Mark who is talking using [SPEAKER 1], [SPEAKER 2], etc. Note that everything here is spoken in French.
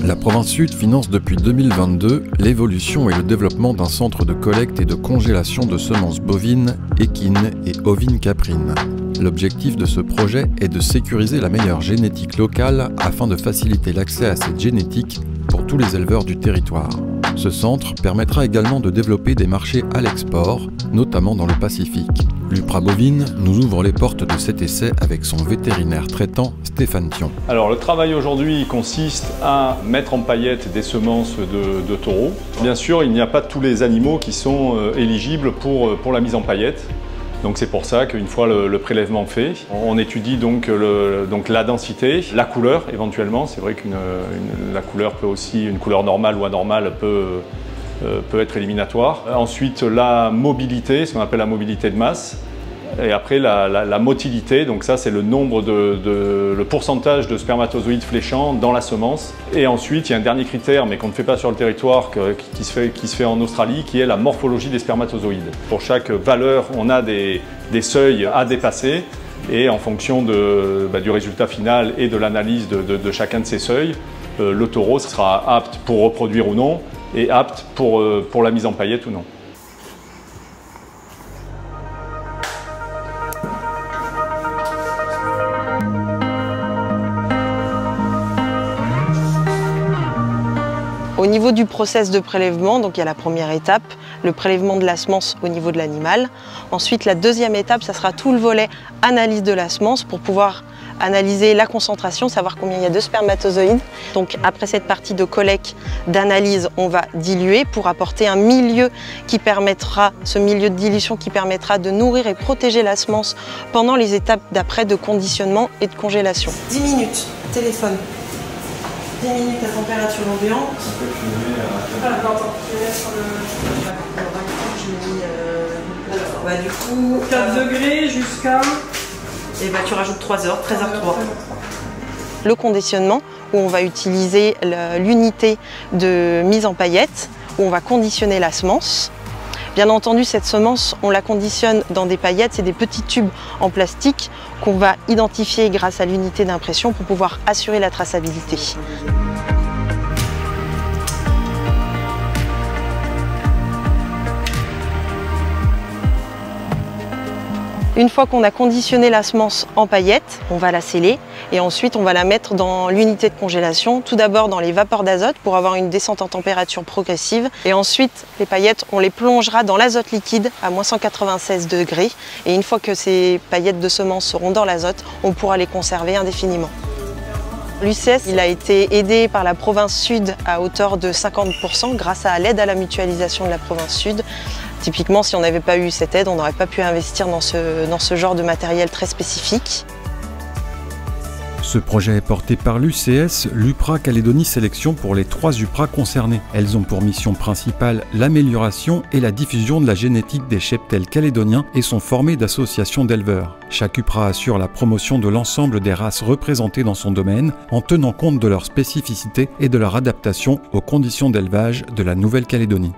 [SPEAKER 1] La province Sud finance depuis 2022 l'évolution et le développement d'un centre de collecte et de congélation de semences bovines, équines et ovines caprines. L'objectif de ce projet est de sécuriser la meilleure génétique locale afin de faciliter l'accès à cette génétique pour tous les éleveurs du territoire. Ce centre permettra également de développer des marchés à l'export, notamment dans le Pacifique. L'Upra Bovine nous ouvre les portes de cet essai avec son vétérinaire traitant Stéphane Thion.
[SPEAKER 2] Alors le travail aujourd'hui consiste à mettre en paillettes des semences de taureaux. Bien sûr, il n'y a pas tous les animaux qui sont éligibles pour la mise en paillettes. Donc c'est pour ça qu'une fois le prélèvement fait, on étudie donc la densité, la couleur éventuellement. C'est vrai que la couleur peut aussi, une couleur normale ou anormale peut être éliminatoire. Ensuite la mobilité, ce qu'on appelle la mobilité de masse. Et après la motilité, donc ça c'est le nombre le pourcentage de spermatozoïdes fléchants dans la semence. Et ensuite il y a un dernier critère, mais qu'on ne fait pas sur le territoire, qui se fait en Australie, qui est la morphologie des spermatozoïdes. Pour chaque valeur, on a des seuils à dépasser, et en fonction du résultat final et de l'analyse de chacun de ces seuils, le taureau sera apte pour reproduire ou non, et apte pour la mise en paillette ou non.
[SPEAKER 3] Au niveau du process de prélèvement, donc il y a la première étape, le prélèvement de la semence au niveau de l'animal. Ensuite, la deuxième étape, ça sera tout le volet analyse de la semence pour pouvoir analyser la concentration, savoir combien il y a de spermatozoïdes. Donc après cette partie de collecte, d'analyse, on va diluer pour apporter un milieu qui permettra, ce milieu de dilution qui permettra de nourrir et protéger la semence pendant les étapes d'après de conditionnement et de congélation. 10 minutes, téléphone. 10 minutes à température ambiante. Du coup,
[SPEAKER 4] 4 degrés jusqu'à...
[SPEAKER 3] Et tu rajoutes 3 heures, 13h03. Le conditionnement, où on va utiliser l'unité de mise en paillettes, où on va conditionner la semence. Bien entendu, cette semence, on la conditionne dans des paillettes, c'est des petits tubes en plastique qu'on va identifier grâce à l'unité d'impression pour pouvoir assurer la traçabilité. Une fois qu'on a conditionné la semence en paillettes, on va la sceller et ensuite on va la mettre dans l'unité de congélation, tout d'abord dans les vapeurs d'azote pour avoir une descente en température progressive et ensuite les paillettes on les plongera dans l'azote liquide à moins 196 degrés et une fois que ces paillettes de semences seront dans l'azote, on pourra les conserver indéfiniment. L'UCS a été aidé par la province Sud à hauteur de 50% grâce à l'aide à la mutualisation de la province Sud. Typiquement, si on n'avait pas eu cette aide, on n'aurait pas pu investir dans ce genre de matériel très spécifique.
[SPEAKER 1] Ce projet est porté par l'UCS, l'Upra Calédonie Sélection pour les 3 Upras concernés. Elles ont pour mission principale l'amélioration et la diffusion de la génétique des cheptels calédoniens et sont formées d'associations d'éleveurs. Chaque Upra assure la promotion de l'ensemble des races représentées dans son domaine en tenant compte de leurs spécificités et de leur adaptation aux conditions d'élevage de la Nouvelle-Calédonie.